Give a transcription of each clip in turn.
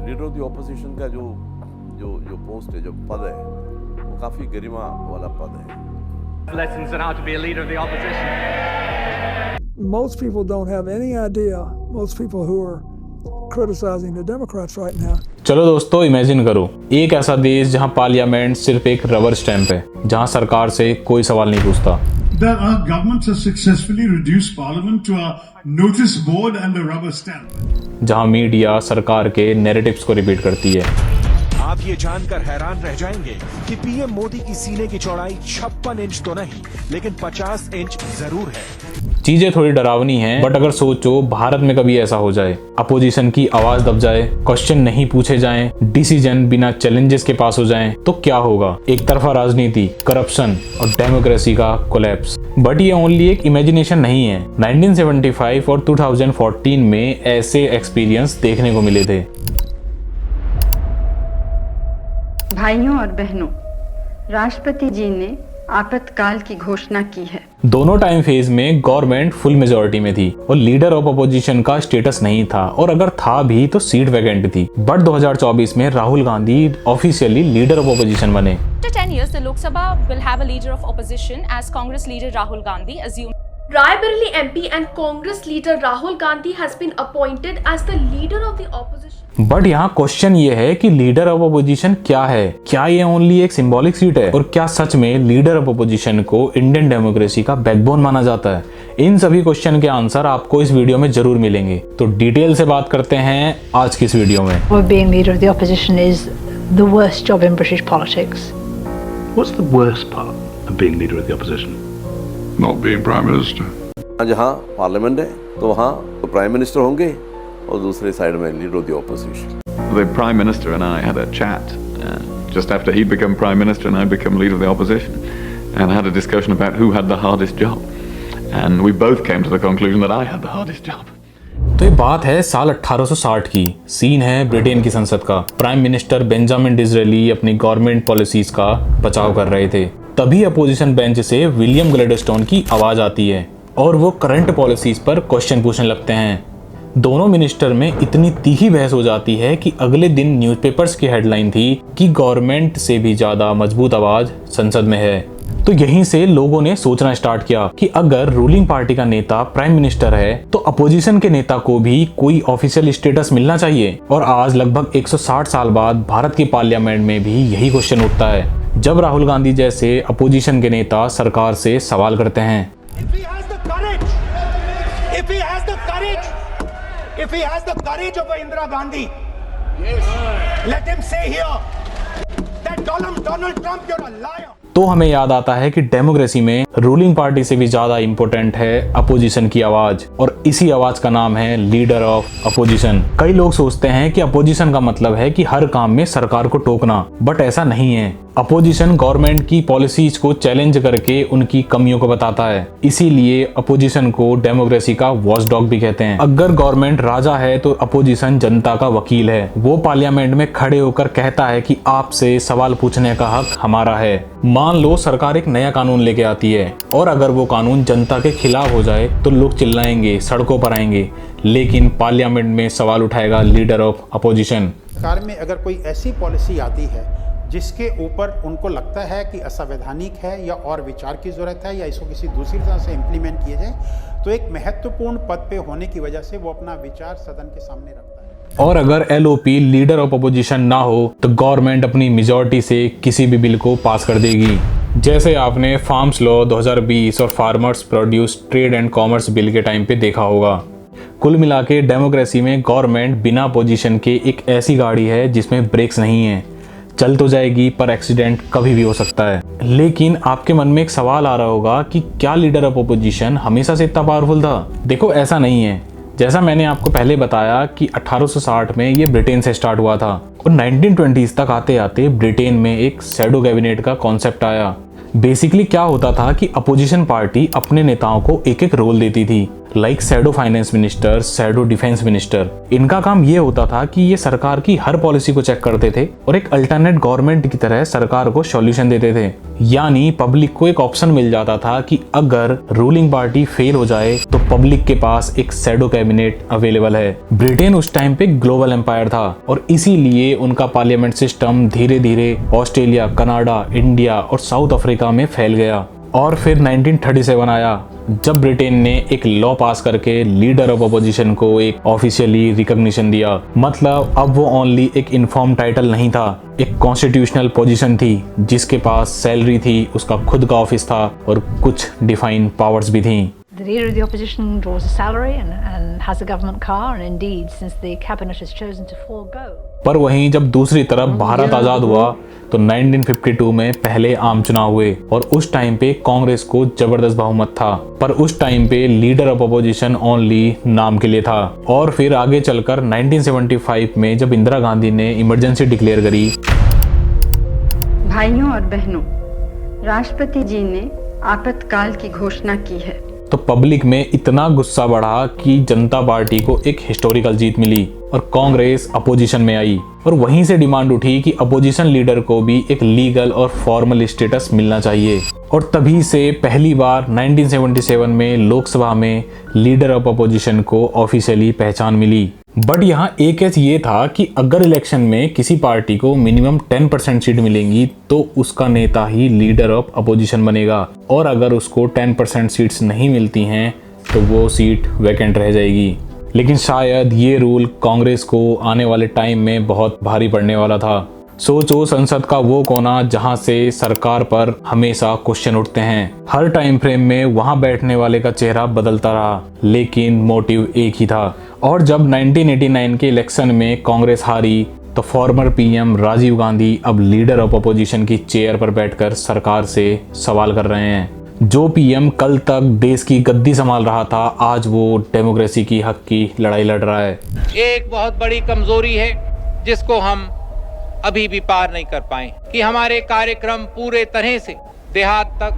Leader of the opposition का जो जो जो पोस्ट है, जो पद है, वो काफ़ी गरिमा वाला पद है। Lessons on how to be a leader of the opposition. Most people don't have any idea, most people who are criticizing the Democrats right now. चलो दोस्तों, इमेजिन करो एक ऐसा देश जहां पार्लियामेंट सिर्फ एक रबर स्टैंप है, जहां सरकार से कोई सवाल नहीं पूछता। That our government has successfully reduced parliament to a notice board and a rubber stamp. जहां मीडिया सरकार के नैरेटिव्स को रिपीट करती है। आप ये जानकर हैरान रह जाएंगे कि पीएम मोदी की सीने की चौड़ाई 56 इंच तो नहीं, लेकिन 50 इंच जरूर है। चीजें थोड़ी डरावनी हैं, बट अगर सोचो भारत में कभी ऐसा हो जाए, अपोजिशन की आवाज दब जाए, क्वेश्चन नहीं पूछे जाएं, डिसीजन बिना चैलेंजेस के पास हो जाएं, तो क्या होगा? एक तरफा राजनीति, करप्शन और डेमोक्रेसी का कोलैप्स। बट ये ओनली एक इमेजिनेशन नहीं है। 1975 और 2014 में ऐसे एक्सपीरियंस देखने को मिले थे। भाइयों और बहनों, राष्ट्रपति जी ने आपातकाल की घोषणा की है। दोनों टाइम फेज में गवर्नमेंट फुल मेजोरिटी में थी और लीडर ऑफ अपोजिशन का स्टेटस नहीं था, और अगर था भी तो सीट वैकेंट थी। बट 2024 में Rahul Gandhi officially leader of opposition बने। After 10 years, the Lok Sabha will have a leader of opposition as Congress leader Rahul Gandhi assumed. Raebareli MP and Congress leader Rahul Gandhi has been appointed as the leader of the opposition. But यहाँ question ये है कि leader of opposition क्या है? क्या ये only एक symbolic seat है? और क्या सच में लीडर ऑफ अपोजिशन को इंडियन डेमोक्रेसी का बैकबोन माना जाता है? इन सभी क्वेश्चन के आंसर आपको इस वीडियो में जरूर मिलेंगे, तो डिटेल से बात करते हैं आज की इस वीडियो में। Being leader of the opposition is the worst job in British politics. What's the worst part of being leader of the opposition? Not being prime minister. जहाँ पार्लियामेंट है तो वहाँ तो प्राइम मिनिस्टर होंगे और दूसरे साइड में leader of the opposition. The Prime Minister and I had a chat just after he'd become Prime Minister and I'd become Leader of the Opposition, and had a discussion about who had the hardest job, and we both came to the conclusion that I had the hardest job. तो ये बात है साल 1860 की। Scene है Britain की संसद का। प्राइम मिनिस्टर बेंजामिन डिज़रेली अपनी गवर्नमेंट पॉलिसीज का बचाव कर रहे थे। तभी अपोजिशन बेंच से विलियम ग्लैडस्टोन की आवाज आती है और वो करंट पॉलिसीज पर क्वेश्चन पूछने लगते हैं। दोनों मिनिस्टर में इतनी तीखी बहस हो जाती है कि अगले दिन न्यूज़पेपर्स की हेडलाइन थी कि गवर्नमेंट से भी ज्यादा मजबूत आवाज संसद में है। तो यहीं से लोगों ने सोचना स्टार्ट किया कि अगर रूलिंग पार्टी का नेता प्राइम मिनिस्टर है तो अपोजिशन के नेता को भी कोई ऑफिशियल स्टेटस मिलना चाहिए। और आज लगभग 160 साल बाद भारत की पार्लियामेंट में भी यही क्वेश्चन उठता है, जब राहुल गांधी जैसे अपोजिशन के नेता सरकार से सवाल करते हैं। If he has the courage of Indira Gandhi, let him say here that Donald Trump, you're a liar. तो हमें याद आता है कि डेमोक्रेसी में रूलिंग पार्टी से भी ज्यादा इंपॉर्टेंट है अपोजिशन की आवाज, और इसी आवाज का नाम है लीडर ऑफ अपोजिशन। कई लोग सोचते हैं कि अपोजिशन का मतलब है कि हर काम में सरकार को टोकना, बट ऐसा नहीं है। अपोजिशन गवर्नमेंट की पॉलिसीज को चैलेंज करके उनकी कमियों को बताता है। इसीलिए अपोजिशन को डेमोक्रेसी का वॉचडॉग भी कहते हैं। अगर गवर्नमेंट राजा है तो अपोजिशन जनता का वकील है। वो पार्लियामेंट में खड़े होकर कहता है कि आपसे सवाल पूछने का हक हमारा है। मान लो सरकार एक नया कानून लेके आती है और अगर वो कानून जनता के खिलाफ हो जाए तो लोग चिल्लाएंगे, सड़कों पर आएंगे, लेकिन पार्लियामेंट में सवाल उठाएगा लीडर ऑफ अपोजिशन। सरकार में अगर कोई ऐसी पॉलिसी आती है जिसके ऊपर उनको लगता है कि असंवैधानिक है या और विचार की जरूरत है या इसको किसी दूसरी तरह से इम्प्लीमेंट किया जाए, तो एक महत्वपूर्ण पद पे होने की वजह से वो अपना विचार सदन के सामने रखता है। और अगर एलओपी लीडर ऑफ अपोजिशन ना हो तो गवर्नमेंट अपनी मेजॉरिटी से किसी भी बिल को पास कर देगी, जैसे आपने फार्म्स लॉ 2020 और farmers produce trade and commerce bill के टाइम पे देखा होगा। कुल मिला के डेमोक्रेसी में गवर्नमेंट बिना अपोजिशन के एक ऐसी गाड़ी है जिसमें ब्रेक्स नहीं है। चल तो जाएगी पर एक्सीडेंट कभी भी हो सकता है। लेकिन आपके मन में एक सवाल आ रहा होगा कि क्या लीडर ऑफ अपोजिशन हमेशा से इतना पावरफुल था? देखो, ऐसा नहीं है। जैसा मैंने आपको पहले बताया कि 1860 में ये ब्रिटेन से स्टार्ट हुआ था और 1920s तक आते आते ब्रिटेन में एक शैडो कैबिनेट का कॉन्सेप्ट आया। बेसिकली क्या होता था कि अपोजिशन पार्टी अपने नेताओं को एक एक रोल देती थी। Like shadow finance minister, shadow defence minister. इनका काम ये होता था कि ये सरकार की हर पॉलिसी को चेक करते थे और एक अल्टरनेट गवर्नमेंट की तरह सरकार को सॉल्यूशन देते थे। यानी पब्लिक को एक ऑप्शन मिल जाता था कि अगर रूलिंग पार्टी फेल हो जाए तो पब्लिक के पास एक शैडो कैबिनेट अवेलेबल है। ब्रिटेन उस टाइम पे ग्लोबल एम्पायर था और इसीलिए उनका पार्लियामेंट सिस्टम धीरे धीरे ऑस्ट्रेलिया, कनाडा, इंडिया और साउथ अफ्रीका में फैल गया। और फिर 1937 आया जब ब्रिटेन ने एक लॉ पास करके लीडर ऑफ अपोजिशन को एक ऑफिशियली रिकॉग्निशन दिया। मतलब अब वो ओनली एक इन्फॉर्म टाइटल नहीं था, एक कॉन्स्टिट्यूशनल पोजीशन थी जिसके पास सैलरी थी, उसका खुद का ऑफिस था और कुछ डिफाइंड पावर्स भी थी। The leader of the opposition draws a salary and has a government car, and indeed, since the cabinet has chosen to forego. पर वहीं जब दूसरी तरफ भारत आजाद हुआ तो 1952 में पहले आम चुनाव हुए और उस टाइम पे कांग्रेस को जबरदस्त बहुमत था, पर उस टाइम पे लीडर ऑफ अपोजिशन ओनली नाम के लिए था। और फिर आगे चलकर 1975 में जब इंदिरा गांधी ने इमरजेंसी डिक्लेयर करी। भाइयों और बहनों, राष्ट्रपति जी ने आपातकाल की घोषणा की है तो पब्लिक में इतना गुस्सा बढ़ा कि जनता पार्टी को एक हिस्टोरिकल जीत मिली और कांग्रेस अपोजिशन में आई। और वहीं से डिमांड उठी कि अपोजिशन लीडर को भी एक लीगल और फॉर्मल स्टेटस मिलना चाहिए। और तभी से पहली बार 1977 में लोकसभा में लीडर ऑफ अपोजिशन को ऑफिशियली पहचान मिली। बट यहाँ एक कैच ये था कि अगर इलेक्शन में किसी पार्टी को मिनिमम 10% सीट मिलेंगी तो उसका नेता ही लीडर ऑफ अपोजिशन बनेगा, और अगर उसको 10% सीट्स नहीं मिलती हैं तो वो सीट वैकेंट रह जाएगी। लेकिन शायद ये रूल कांग्रेस को आने वाले टाइम में बहुत भारी पड़ने वाला था। सोचो, संसद का वो कोना जहां से सरकार पर हमेशा क्वेश्चन उठते हैं। हर टाइम फ्रेम में वहां बैठने वाले का चेहरा बदलता रहा लेकिन मोटिव एक ही था। और जब 1989 के इलेक्शन में कांग्रेस हारी तो फॉर्मर पीएम राजीव गांधी अब लीडर ऑफ अपोजिशन की चेयर पर बैठकर सरकार से सवाल कर रहे हैं। जो पीएम कल तक देश की गद्दी संभाल रहा था, आज वो डेमोक्रेसी की हक की लड़ाई लड़ रहा है। एक बहुत बड़ी कमजोरी है जिसको हम अभी भी पार नहीं कर पाए कि हमारे कार्यक्रम पूरे तरह से देहात तक,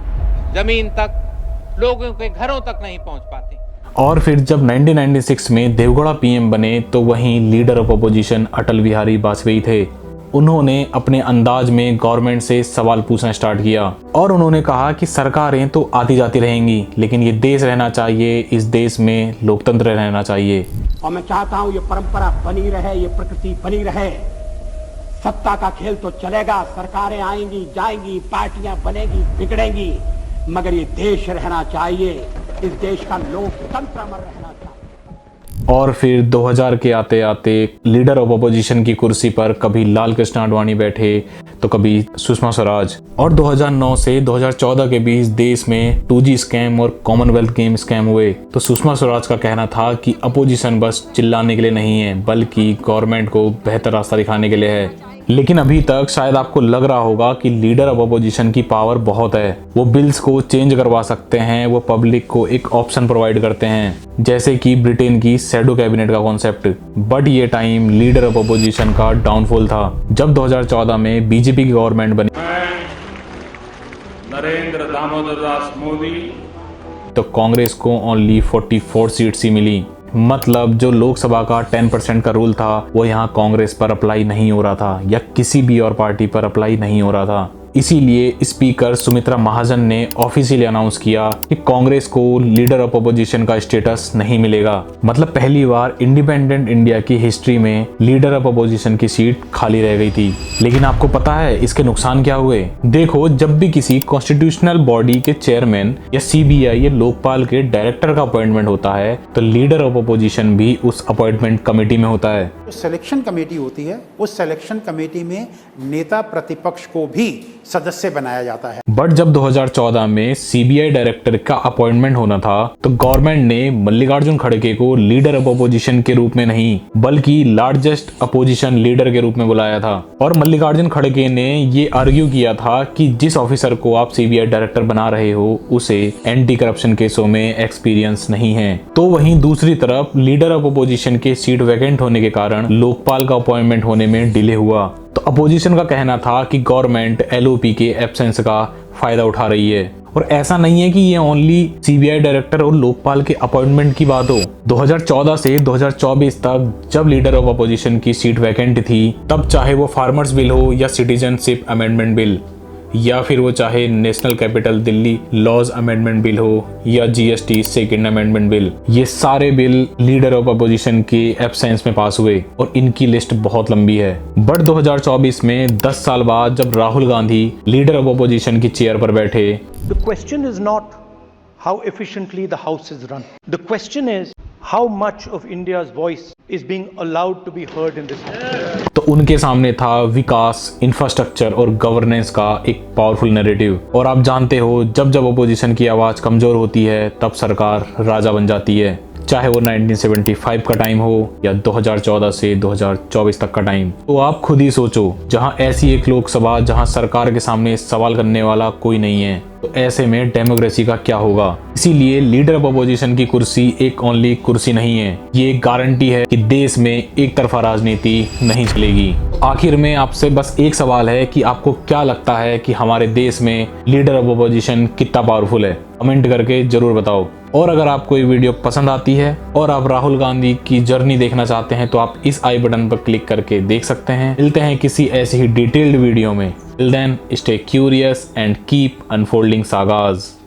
जमीन तक, लोगों के घरों तक नहीं पहुंच पाते। और फिर जब 1996 में देवगौड़ा पीएम बने तो वहीं leader of opposition Atal Bihari Vajpayee थे। उन्होंने अपने अंदाज में गवर्नमेंट से सवाल पूछना स्टार्ट किया और उन्होंने कहा कि सरकारें तो आती जाती रहेंगी लेकिन ये देश रहना चाहिए, इस देश में लोकतंत्र रहना चाहिए। और मैं चाहता हूँ ये परंपरा बनी रहे, ये प्रकृति बनी रहे। सत्ता का खेल तो चलेगा, सरकारें आएंगी जाएंगी, पार्टियां बनेगी बिगड़ेंगी, मगर ये देश रहना चाहिए, इस देश का लोकतंत्र अमर रहना चाहिए। और फिर 2000 के आते आते लीडर ऑफ अपोजिशन की कुर्सी पर कभी लाल कृष्ण आडवाणी बैठे तो कभी सुषमा स्वराज। और 2009 से 2014 के बीच देश में 2G स्कैम और कॉमनवेल्थ गेम स्कैम हुए तो सुषमा स्वराज का कहना था कि अपोजिशन बस चिल्लाने के लिए नहीं है बल्कि गवर्नमेंट को बेहतर रास्ता दिखाने के लिए है। लेकिन अभी तक शायद आपको लग रहा होगा कि लीडर ऑफ अपोजिशन की पावर बहुत है, वो बिल्स को चेंज करवा सकते हैं, वो पब्लिक को एक ऑप्शन प्रोवाइड करते हैं, जैसे कि ब्रिटेन की शैडो कैबिनेट का कॉन्सेप्ट। बट ये टाइम लीडर ऑफ अपोजिशन का डाउनफॉल था जब 2014 में बीजेपी की गवर्नमेंट बनी। नरेंद्र दामोदर दास मोदी तो कांग्रेस को ओनली 44 सीट्स ही मिली। मतलब जो लोकसभा का 10% का रूल था वो यहाँ कांग्रेस पर अप्लाई नहीं हो रहा था या किसी भी और पार्टी पर अप्लाई नहीं हो रहा था। इसीलिए स्पीकर सुमित्रा महाजन ने ऑफिशियली अनाउंस किया कि कांग्रेस को लीडर ऑफ अपोजिशन का स्टेटस नहीं मिलेगा। मतलब पहली बार इंडिपेंडेंट इंडिया की हिस्ट्री में लीडर ऑफ अपोजिशन की सीट खाली रह गई थी। लेकिन आपको पता है इसके नुकसान क्या हुए? देखो, जब भी किसी कॉन्स्टिट्यूशनल बॉडी के चेयरमैन या CBI या लोकपाल के डायरेक्टर का अपॉइंटमेंट होता है तो लीडर ऑफ अपोजिशन भी उस अपॉइंटमेंट कमेटी में होता है। सिलेक्शन कमेटी होती है, उस सिलेक्शन कमेटी में नेता प्रतिपक्ष को भी सदस्य बनाया जाता है। बट जब 2014 में CBI डायरेक्टर का अपॉइंटमेंट होना था तो गवर्नमेंट ने मल्लिकार्जुन खड़गे को लीडर ऑफ अपोजिशन के रूप में नहीं बल्कि लार्जेस्ट अपोजिशन लीडर के रूप में बुलाया था। और मल्लिकार्जुन खड़गे ने ये आर्ग्यू किया था कि जिस ऑफिसर को आप CBI डायरेक्टर बना रहे हो उसे एंटी करप्शन केसों में एक्सपीरियंस नहीं है। तो वहीं दूसरी तरफ लीडर ऑफ अपोजिशन के सीट वैकेंट होने के कारण लोकपाल का अपॉइंटमेंट होने में डिले हुआ। तो अपोजिशन का कहना था कि गवर्नमेंट LOP के एब्सेंस का फायदा उठा रही है और ऐसा नहीं है कि ये ओनली सीबीआई डायरेक्टर और लोकपाल के अपॉइंटमेंट की बात हो। 2014 से 2024 तक जब लीडर ऑफ अपोजिशन की सीट वैकेंट थी, तब चाहे वो फार्मर्स बिल हो या सिटीजनशिप अमेंडमेंट बिल, या फिर वो चाहे national capital Delhi laws amendment bill हो या जीएसटी सेकंड अमेंडमेंट बिल, ये सारे बिल लीडर ऑफ अपोजिशन के एब्सेंस में पास हुए और इनकी लिस्ट बहुत लंबी है। बट 2024 में 10 साल बाद जब Rahul Gandhi leader of opposition की चेयर पर बैठे, The question is not how efficiently the House is run. The question is how much of India's voice is being allowed to be heard in this House. तो उनके सामने था विकास, infrastructure और governance का एक पावरफुल नैरेटिव। और आप जानते हो, जब जब अपोजिशन की आवाज कमजोर होती है तब सरकार राजा बन जाती है, चाहे वो 1975 का टाइम हो या 2014 से 2024 तक का टाइम। तो आप खुद ही सोचो, जहां ऐसी एक लोकसभा जहां सरकार के सामने सवाल करने वाला कोई नहीं है, तो ऐसे में डेमोक्रेसी का क्या होगा। इसीलिए लीडर ऑफ अपोजिशन की कुर्सी एक ओनली कुर्सी नहीं है, ये एक गारंटी है कि देश में एक तरफा राजनीति नहीं चलेगी। आखिर में आपसे बस एक सवाल है कि आपको क्या लगता है कि हमारे देश में लीडर ऑफ अपोजिशन कितना पावरफुल है? कमेंट करके जरूर बताओ। और अगर आपको ये वीडियो पसंद आती है और आप राहुल गांधी की जर्नी देखना चाहते हैं तो आप इस आई बटन पर क्लिक करके देख सकते हैं। मिलते हैं किसी ऐसी ही डिटेल्ड वीडियो में। Till then, stay curious and keep unfolding sagas.